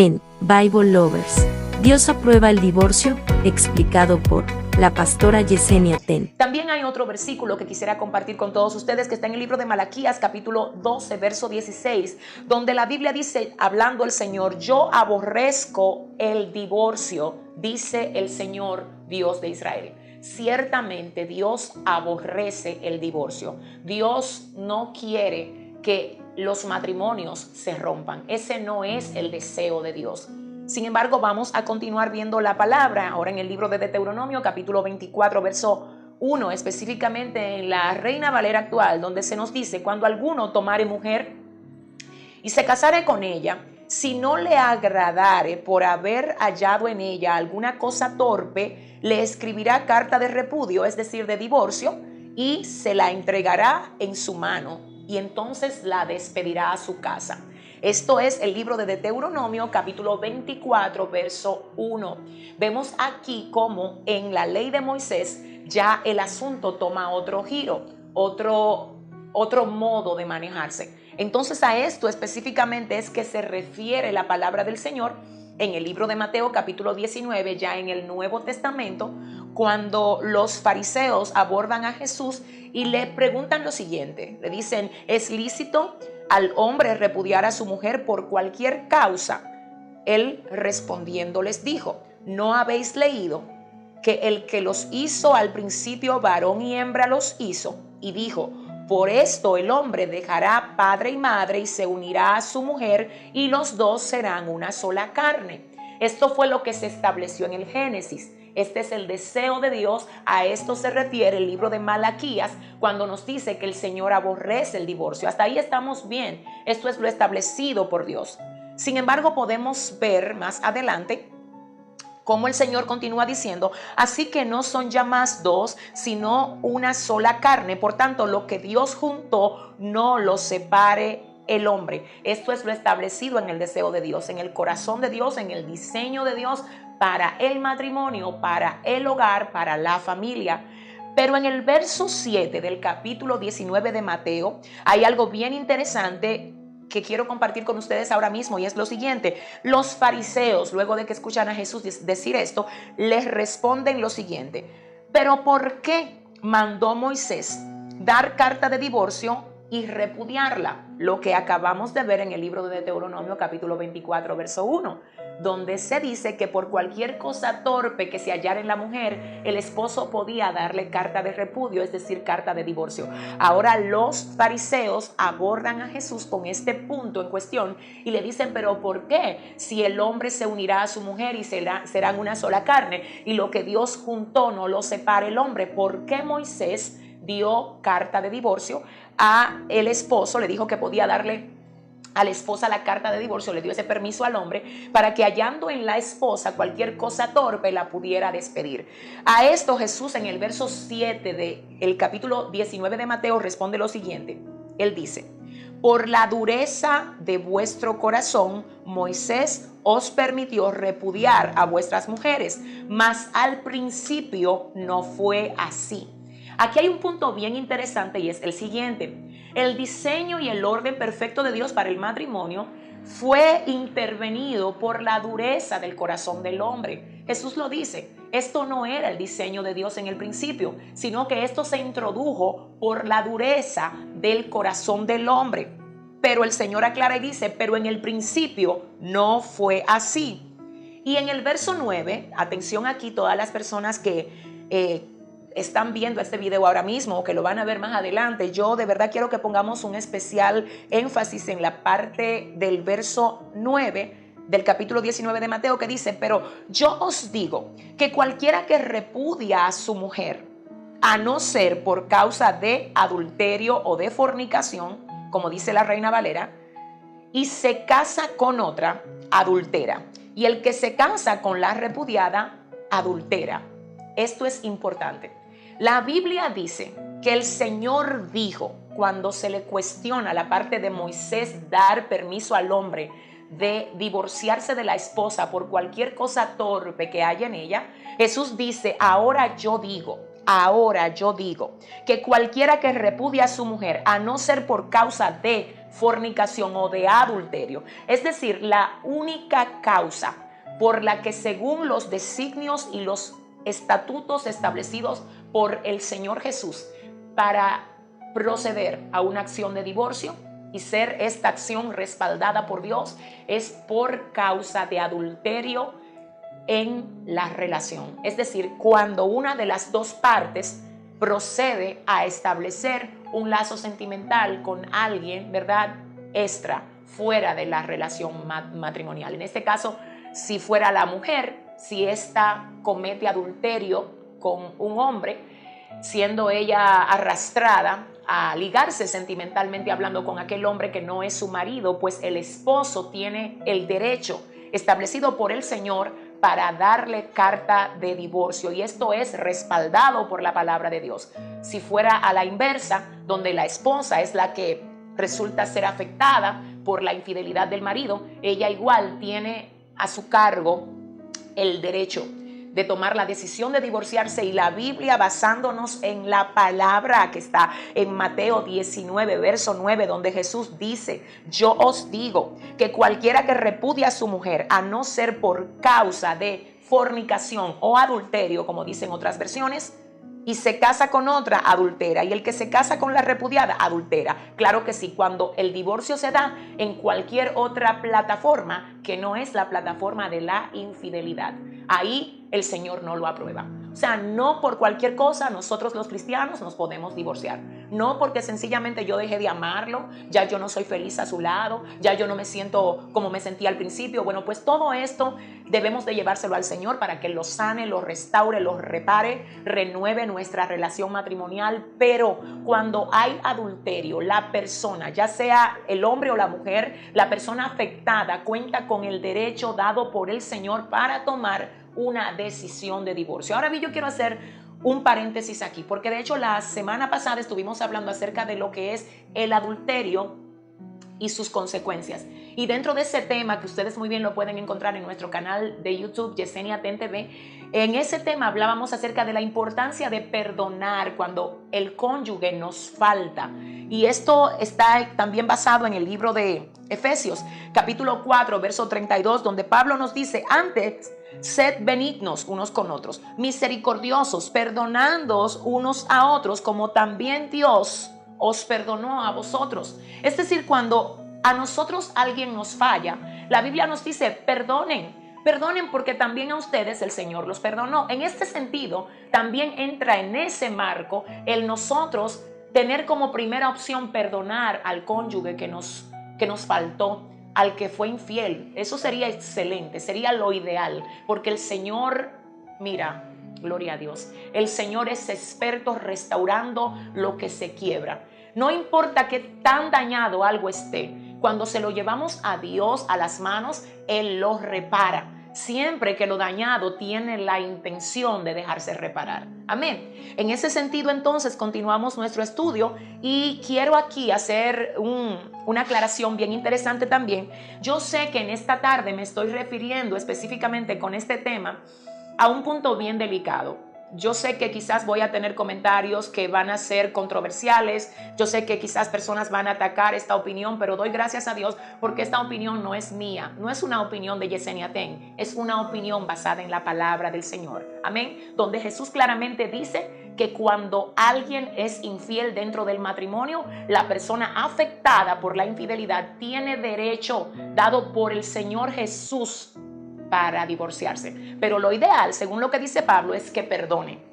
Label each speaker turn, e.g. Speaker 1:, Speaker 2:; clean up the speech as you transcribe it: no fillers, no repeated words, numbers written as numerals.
Speaker 1: En Bible Lovers, Dios aprueba el divorcio, explicado por la pastora Yesenia Ten.
Speaker 2: También hay otro versículo que quisiera compartir con todos ustedes que está en el libro de Malaquías, capítulo 12, verso 16, donde la Biblia dice, hablando el Señor, yo aborrezco el divorcio, dice el Señor Dios de Israel. Ciertamente Dios aborrece el divorcio. Dios no quiere que los matrimonios se rompan. Ese no es el deseo de Dios. Sin embargo, vamos a continuar viendo la palabra ahora en el libro de Deuteronomio, capítulo 24, verso 1, específicamente en la Reina Valera actual, donde se nos dice, cuando alguno tomare mujer y se casare con ella, si no le agradare por haber hallado en ella alguna cosa torpe, le escribirá carta de repudio, es decir, de divorcio, y se la entregará en su mano, y entonces la despedirá a su casa. Esto es el libro de Deuteronomio, capítulo 24, verso 1. Vemos aquí cómo en la ley de Moisés ya el asunto toma otro giro, otro modo de manejarse. Entonces a esto específicamente es que se refiere la palabra del Señor en el libro de Mateo, capítulo 19, ya en el Nuevo Testamento, cuando los fariseos abordan a Jesús y le preguntan lo siguiente. Le dicen, ¿es lícito al hombre repudiar a su mujer por cualquier causa? Él respondiendo les dijo, ¿no habéis leído que el que los hizo al principio varón y hembra los hizo? Y dijo, por esto el hombre dejará padre y madre y se unirá a su mujer y los dos serán una sola carne. Esto fue lo que se estableció en el Génesis. Este es el deseo de Dios. A esto se refiere el libro de Malaquías cuando nos dice que el Señor aborrece el divorcio. Hasta ahí estamos bien. Esto es lo establecido por Dios. Sin embargo, podemos ver más adelante cómo el Señor continúa diciendo, así que no son ya más dos, sino una sola carne. Por tanto, lo que Dios juntó, no lo separe el hombre. Esto es lo establecido en el deseo de Dios, en el corazón de Dios, en el diseño de Dios para el matrimonio, para el hogar, para la familia. Pero en el verso 7 del capítulo 19 de Mateo hay algo bien interesante que quiero compartir con ustedes ahora mismo, y es lo siguiente. Los fariseos, luego de que escuchan a Jesús decir esto, les responden lo siguiente. ¿Pero por qué mandó Moisés dar carta de divorcio y repudiarla? Lo que acabamos de ver en el libro de Deuteronomio, capítulo 24, verso 1, donde se dice que por cualquier cosa torpe que se hallara en la mujer, el esposo podía darle carta de repudio, es decir, carta de divorcio. Ahora los fariseos abordan a Jesús con este punto en cuestión y le dicen, pero ¿por qué? Si el hombre se unirá a su mujer y serán una sola carne, y lo que Dios juntó no lo separa el hombre, ¿por qué Moisés dio carta de divorcio a el esposo? Le dijo que podía darle a la esposa la carta de divorcio, le dio ese permiso al hombre para que hallando en la esposa cualquier cosa torpe la pudiera despedir. A esto Jesús en el verso 7 del capítulo 19 de Mateo responde lo siguiente. Él dice, por la dureza de vuestro corazón, Moisés os permitió repudiar a vuestras mujeres, mas al principio no fue así. Aquí hay un punto bien interesante y es el siguiente. El diseño y el orden perfecto de Dios para el matrimonio fue intervenido por la dureza del corazón del hombre. Jesús lo dice, esto no era el diseño de Dios en el principio, sino que esto se introdujo por la dureza del corazón del hombre. Pero el Señor aclara y dice, pero en el principio no fue así. Y en el verso 9, atención aquí todas las personas que están viendo este video ahora mismo o que lo van a ver más adelante, yo de verdad quiero que pongamos un especial énfasis en la parte del verso 9 del capítulo 19 de Mateo que dice, pero yo os digo que cualquiera que repudia a su mujer, a no ser por causa de adulterio o de fornicación, como dice la Reina Valera, y se casa con otra, adultera. Y el que se casa con la repudiada, adultera. Esto es importante. La Biblia dice que el Señor dijo, cuando se le cuestiona la parte de Moisés dar permiso al hombre de divorciarse de la esposa por cualquier cosa torpe que haya en ella, Jesús dice, ahora yo digo que cualquiera que repudia a su mujer, a no ser por causa de fornicación o de adulterio. Es decir, la única causa por la que, según los designios y los estatutos establecidos por el Señor Jesús, para proceder a una acción de divorcio y ser esta acción respaldada por Dios, es por causa de adulterio en la relación. Es decir, cuando una de las dos partes procede a establecer un lazo sentimental con alguien, ¿verdad?, extra, fuera de la relación matrimonial. En este caso, si fuera la mujer, si ésta comete adulterio con un hombre, siendo ella arrastrada a ligarse sentimentalmente hablando con aquel hombre que no es su marido, pues el esposo tiene el derecho establecido por el Señor para darle carta de divorcio, y esto es respaldado por la palabra de Dios. Si fuera a la inversa, donde la esposa es la que resulta ser afectada por la infidelidad del marido, ella igual tiene a su cargo el derecho de tomar la decisión de divorciarse, y la Biblia, basándonos en la palabra que está en Mateo 19, verso 9, donde Jesús dice: yo os digo que cualquiera que repudie a su mujer, a no ser por causa de fornicación o adulterio, como dicen otras versiones, y se casa con otra, adultera, y el que se casa con la repudiada, adultera. Claro que sí, cuando el divorcio se da en cualquier otra plataforma que no es la plataforma de la infidelidad, ahí el Señor no lo aprueba. O sea, no por cualquier cosa nosotros los cristianos nos podemos divorciar. No porque sencillamente yo dejé de amarlo, ya yo no soy feliz a su lado, ya yo no me siento como me sentía al principio. Bueno, pues todo esto debemos de llevárselo al Señor para que lo sane, lo restaure, lo repare, renueve nuestra relación matrimonial. Pero cuando hay adulterio, la persona, ya sea el hombre o la mujer, la persona afectada cuenta con el derecho dado por el Señor para tomar una decisión de divorcio. Ahora bien, yo quiero hacer un paréntesis aquí, porque de hecho la semana pasada estuvimos hablando acerca de lo que es el adulterio y sus consecuencias. Y dentro de ese tema, que ustedes muy bien lo pueden encontrar en nuestro canal de YouTube, Yesenia Ten TV, en ese tema hablábamos acerca de la importancia de perdonar cuando el cónyuge nos falta. Y esto está también basado en el libro de Efesios, capítulo 4, verso 32, donde Pablo nos dice: antes, sed benignos unos con otros, misericordiosos, perdonándoos unos a otros, como también Dios os perdonó a vosotros. Es decir, cuando a nosotros alguien nos falla, la Biblia nos dice: perdonen porque también a ustedes el Señor los perdonó. En este sentido, también entra en ese marco el nosotros tener como primera opción perdonar al cónyuge que nos faltó, al que fue infiel. Eso sería excelente, sería lo ideal, porque el Señor, mira, gloria a Dios, el Señor es experto restaurando lo que se quiebra. No importa qué tan dañado algo esté, cuando se lo llevamos a Dios a las manos, Él lo repara, siempre que lo dañado tiene la intención de dejarse reparar. Amén. En ese sentido, entonces, continuamos nuestro estudio, y quiero aquí hacer una aclaración bien interesante también. Yo sé que en esta tarde me estoy refiriendo específicamente con este tema a un punto bien delicado. Yo sé que quizás voy a tener comentarios que van a ser controversiales. Yo sé que quizás personas van a atacar esta opinión, pero doy gracias a Dios porque esta opinión no es mía. No es una opinión de Yesenia Ten. Es una opinión basada en la palabra del Señor. Amén. Donde Jesús claramente dice que cuando alguien es infiel dentro del matrimonio, la persona afectada por la infidelidad tiene derecho dado por el Señor Jesús para divorciarse. Pero lo ideal, según lo que dice Pablo, es que perdone.